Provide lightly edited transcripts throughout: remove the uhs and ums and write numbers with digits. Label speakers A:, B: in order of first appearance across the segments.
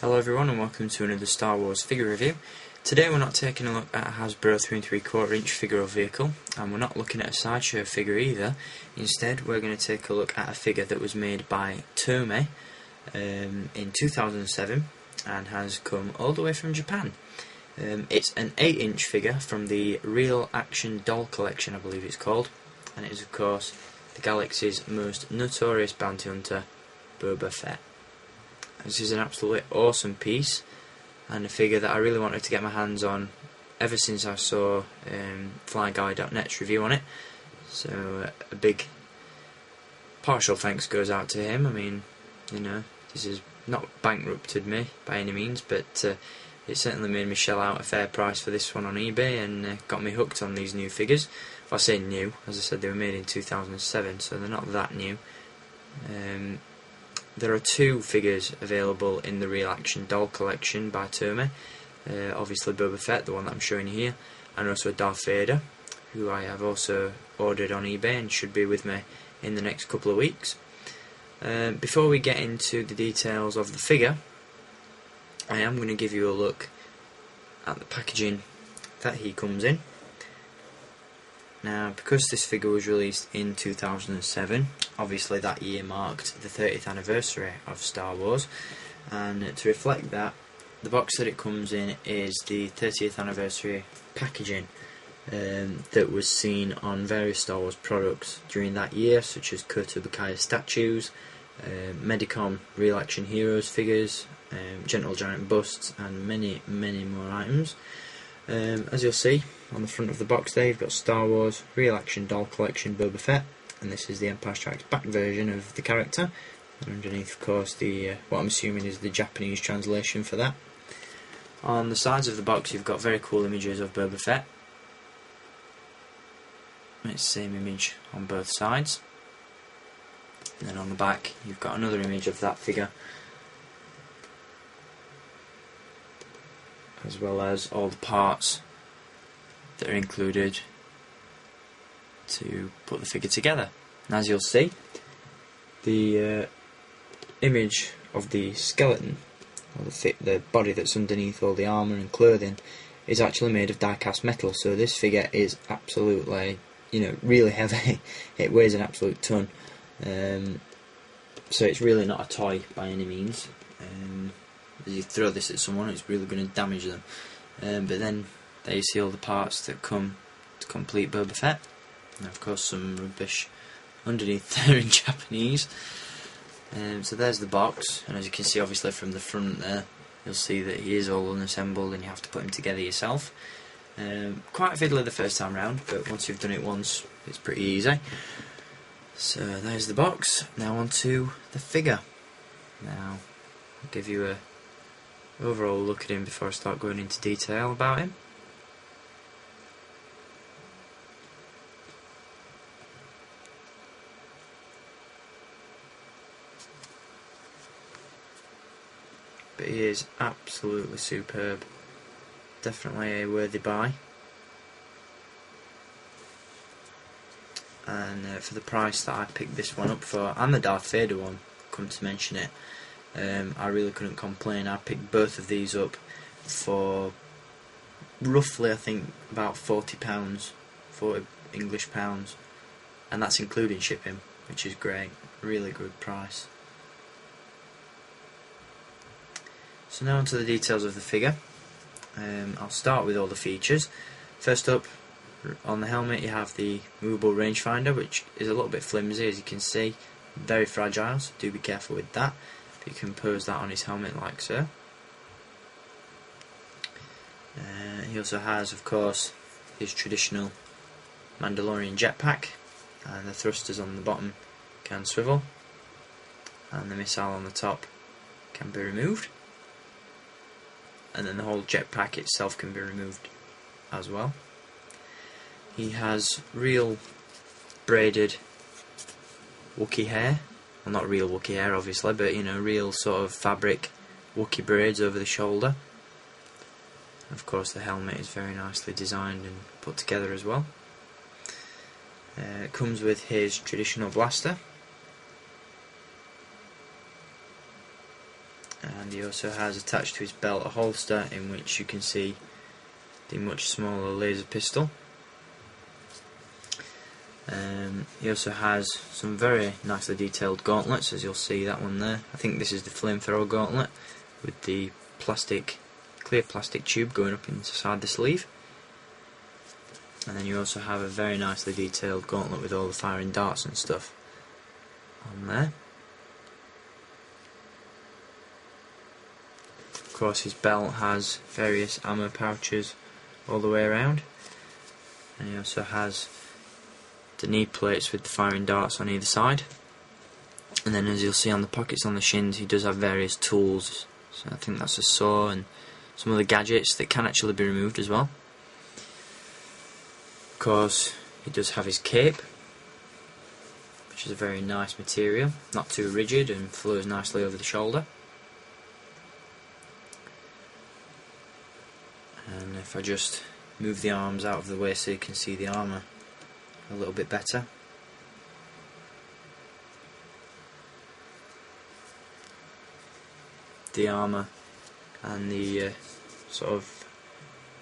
A: Hello everyone and welcome to another Star Wars figure review. Today we're not taking a look at a Hasbro 3 3/4 inch figure or vehicle, and we're not looking at a sideshow figure either. Instead we're going to take a look at a figure that was made by Tomy in 2007 and has come all the way from Japan. It's an 8-inch figure from the Real Action Doll Collection, I believe it's called, and it is of course the galaxy's most notorious bounty hunter, Boba Fett. This is an absolutely awesome piece and a figure that I really wanted to get my hands on ever since I saw FlyGuy.net's review on it. So a big partial thanks goes out to him. I mean, you know, this has not bankrupted me by any means, but it certainly made me shell out a fair price for this one on eBay and got me hooked on these new figures. If I say new, as I said, they were made in 2007, so they're not that new. There are 2 figures available in the Real Action Doll Collection by Tomy. Obviously Boba Fett, the one that I'm showing you here, and also Darth Vader, who I have also ordered on eBay and should be with me in the next couple of weeks. Before we get into the details of the figure, I am going to give you a look at the packaging that he comes in. Now, because this figure was released in 2007, obviously that year marked the 30th anniversary of Star Wars, and to reflect that, the box that it comes in is the 30th anniversary packaging that was seen on various Star Wars products during that year, such as Kurt statues, Medicom Real Action Heroes figures, Gentle Giant busts, and many more items. As you'll see on the front of the box there, you've got Star Wars Real Action Doll Collection Boba Fett, and this is the Empire Strikes Back version of the character, and underneath of course the what I'm assuming is the Japanese translation for that. On the sides of the box you've got very cool images of Boba Fett. It's the same image on both sides, and then on the back you've got another image of that figure, as well as all the parts that are included to put the figure together. And as you'll see, the image of the skeleton, or the body that's underneath all the armour and clothing, is actually made of die-cast metal. So this figure is absolutely, you know, really heavy. It weighs an absolute ton. So it's really not a toy by any means. As you throw this at someone, it's really going to damage them. But then there you see all the parts that come to complete Boba Fett, and of course some rubbish underneath there in Japanese. So there's the box, and as you can see obviously from the front there, you'll see that he is all unassembled and you have to put him together yourself. Quite fiddly the first time round, but once you've done it once it's pretty easy. So there's the box. Now on to the figure. Now I'll give you a overall look at him before I start going into detail about him. But he is absolutely superb. Definitely a worthy buy. And for the price that I picked this one up for, and the Darth Vader one, come to mention it, I really couldn't complain. I picked both of these up for roughly, I think, about £40, 40 English pounds, and that's including shipping, which is great. Really good price. So now onto the details of the figure. I'll start with all the features. First up, on the helmet you have the moveable rangefinder, which is a little bit flimsy, as you can see, very fragile, so do be careful with that. You can pose that on his helmet like so. He also has, of course, his traditional Mandalorian jetpack, and the thrusters on the bottom can swivel, and the missile on the top can be removed, and then the whole jetpack itself can be removed as well. He has real braided Wookiee hair. Well, not real Wookiee hair obviously, but you know, real sort of fabric Wookiee braids over the shoulder. Of course the helmet is very nicely designed and put together as well. It comes with his traditional blaster, and he also has attached to his belt a holster in which you can see the much smaller laser pistol. He also has some very nicely detailed gauntlets, as you'll see that one there. I think this is the flamethrower gauntlet with the clear plastic tube going up inside the sleeve. And then you also have a very nicely detailed gauntlet with all the firing darts and stuff on there. Of course, his belt has various ammo pouches all the way around, and he also has the knee plates with the firing darts on either side. And then, as you'll see on the pockets on the shins, he does have various tools. So I think that's a saw and some other gadgets that can actually be removed as well. Of course, he does have his cape, which is a very nice material, not too rigid and flows nicely over the shoulder. And if I just move the arms out of the way so you can see the armour a little bit better. The armour and the sort of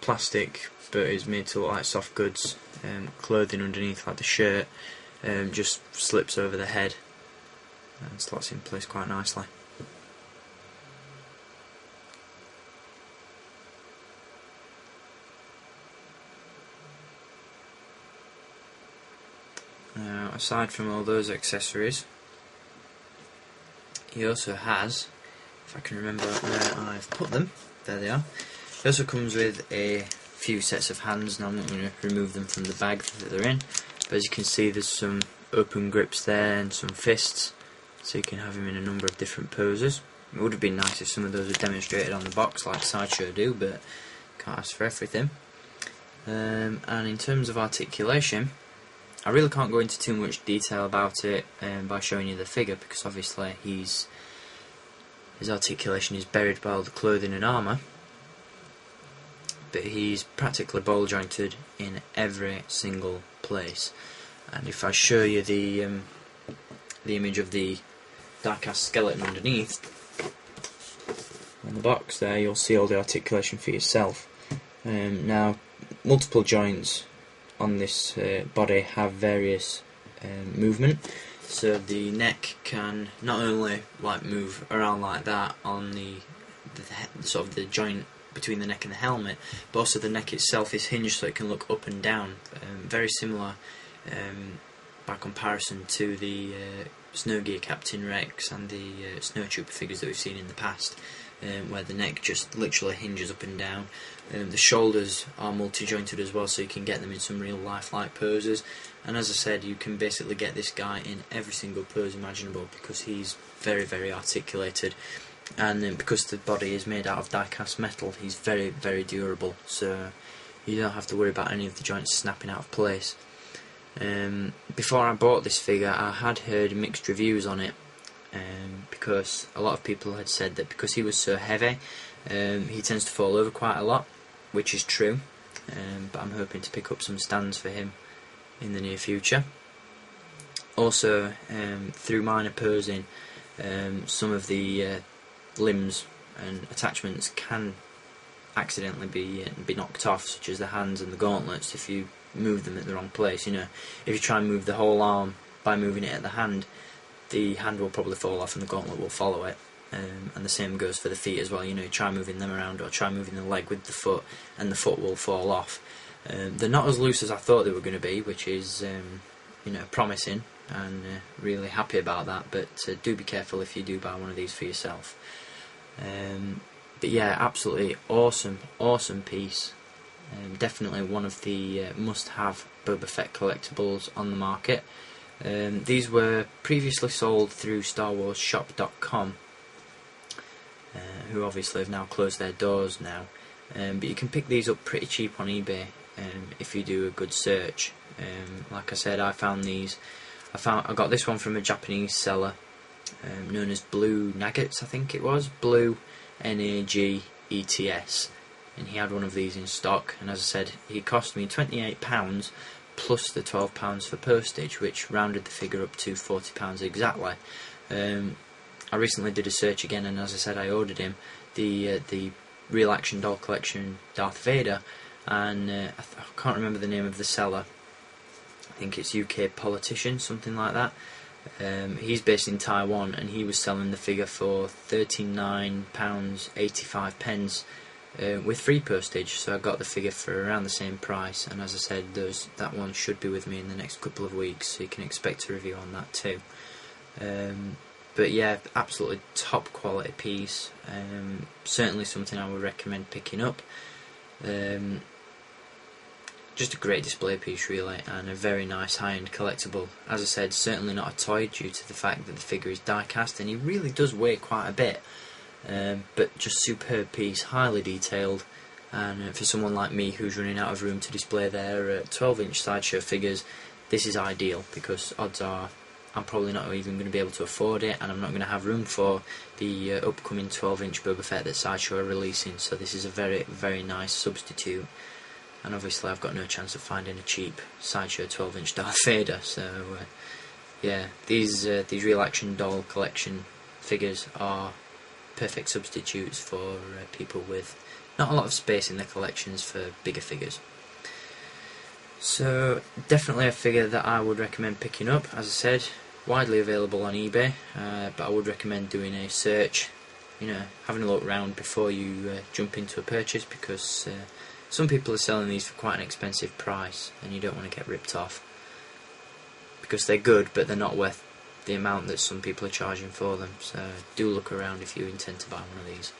A: plastic, but is made to look like soft goods, clothing underneath, like the shirt, just slips over the head and slots in place quite nicely. Now, aside from all those accessories, he also has, if I can remember where I've put them, there they are. He also comes with a few sets of hands. Now I'm not going to remove them from the bag that they're in, but as you can see, there's some open grips there and some fists, so you can have him in a number of different poses. It would have been nice if some of those were demonstrated on the box like Sideshow do, but can't ask for everything. And in terms of articulation, I really can't go into too much detail about it by showing you the figure, because obviously his articulation is buried by all the clothing and armour, but he's practically ball jointed in every single place. And if I show you the image of the diecast skeleton underneath on the box there, you'll see all the articulation for yourself. Now, multiple joints on this body have various movement, so the neck can not only like move around like that on the sort of the joint between the neck and the helmet, but also the neck itself is hinged so it can look up and down, very similar by comparison to the Snow Gear Captain Rex and the Snow Trooper figures that we've seen in the past, where the neck just literally hinges up and down. The shoulders are multi-jointed as well, so you can get them in some real lifelike poses. And as I said, you can basically get this guy in every single pose imaginable, because he's very, very articulated. And because the body is made out of die-cast metal, he's very, very durable, so you don't have to worry about any of the joints snapping out of place. Before I bought this figure, I had heard mixed reviews on it, because a lot of people had said that because he was so heavy, he tends to fall over quite a lot, which is true, but I'm hoping to pick up some stands for him in the near future. Also, through minor posing, some of the limbs and attachments can accidentally be knocked off, such as the hands and the gauntlets, if you move them at the wrong place. You know, if you try and move the whole arm by moving it at the hand will probably fall off and the gauntlet will follow it. And the same goes for the feet as well. You know, you try moving them around, or try moving the leg with the foot, and the foot will fall off. They're not as loose as I thought they were going to be, which is you know, promising, and really happy about that. But do be careful if you do buy one of these for yourself. But yeah, absolutely awesome piece. Definitely one of the must-have Boba Fett collectibles on the market. These were previously sold through StarWarsShop.com, who obviously have now closed their doors now. But you can pick these up pretty cheap on eBay if you do a good search. Like I said, I found these. I got this one from a Japanese seller known as Blue Nuggets, I think it was. Blue Nagets. And he had one of these in stock, and as I said, he cost me £28 plus the £12 for postage, which rounded the figure up to £40 exactly. I recently did a search again, and as I said, I ordered him the Real Action Doll Collection Darth Vader, and I can't remember the name of the seller. I think it's UK Politician, something like that. He's based in Taiwan, and he was selling the figure for £39.85 with free postage, so I got the figure for around the same price, and as I said, that one should be with me in the next couple of weeks, so you can expect a review on that too. But yeah, absolutely top quality piece, certainly something I would recommend picking up. Just a great display piece really, and a very nice high-end collectible. As I said, certainly not a toy due to the fact that the figure is die-cast, and he really does weigh quite a bit. But just superb piece, highly detailed, and for someone like me who's running out of room to display their 12-inch sideshow figures, this is ideal, because odds are I'm probably not even going to be able to afford it, and I'm not going to have room for the upcoming 12-inch Boba Fett that Sideshow are releasing, so this is a very, very nice substitute. And obviously I've got no chance of finding a cheap Sideshow 12-inch Darth Vader, so yeah, these Real Action Doll Collection figures are perfect substitutes for people with not a lot of space in their collections for bigger figures. So definitely a figure that I would recommend picking up. As I said, widely available on eBay, but I would recommend doing a search, having a look around before you jump into a purchase, because some people are selling these for quite an expensive price, and you don't want to get ripped off, because they're good but they're not worth the amount that some people are charging for them. So do look around if you intend to buy one of these.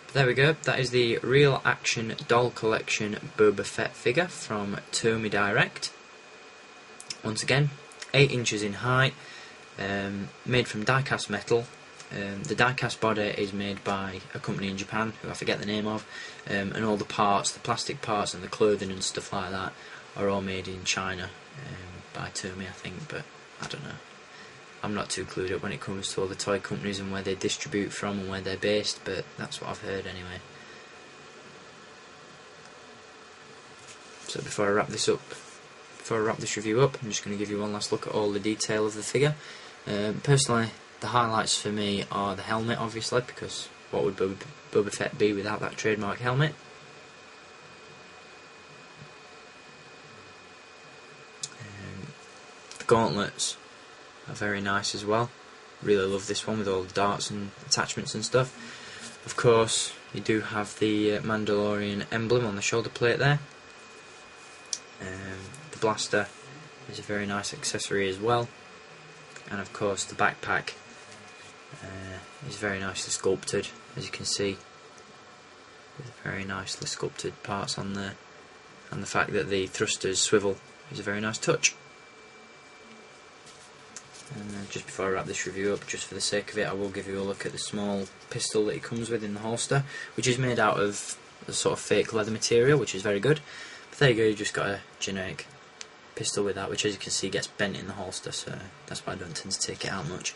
A: But there we go, that is the Real Action Doll Collection Boba Fett figure from Tomy Direct. Once again, 8 inches in height, made from die-cast metal. The die-cast body is made by a company in Japan, who I forget the name of, and all the parts, the plastic parts and the clothing and stuff like that, are all made in China by Tomy, I think, but I don't know. I'm not too clued up when it comes to all the toy companies and where they distribute from and where they're based, but that's what I've heard anyway. So before I wrap this review up, I'm just going to give you one last look at all the detail of the figure. Personally, the highlights for me are the helmet, obviously, because what would Boba Fett be without that trademark helmet? The gauntlets are very nice as well. Really love this one with all the darts and attachments and stuff. Of course, you do have the Mandalorian emblem on the shoulder plate there. The blaster is a very nice accessory as well, and of course the backpack is very nicely sculpted, as you can see, with very nicely sculpted parts on there, and the fact that the thrusters swivel is a very nice touch. And just before I wrap this review up, just for the sake of it, I will give you a look at the small pistol that it comes with in the holster, which is made out of a sort of fake leather material, which is very good. But there you go, you've just got a generic pistol with that, which as you can see gets bent in the holster, so that's why I don't tend to take it out much.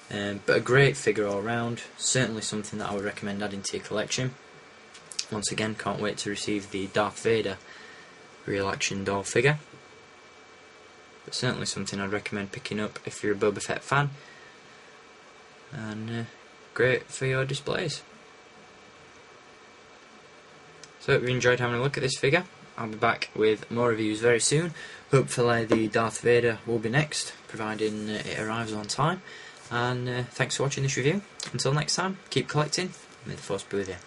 A: But a great figure all round, certainly something that I would recommend adding to your collection. Once again, can't wait to receive the Darth Vader Real Action Doll figure. But certainly something I'd recommend picking up if you're a Boba Fett fan, and great for your displays. So if you enjoyed having a look at this figure, I'll be back with more reviews very soon. Hopefully the Darth Vader will be next, providing it arrives on time. And thanks for watching this review. Until next time, keep collecting. May the Force be with you.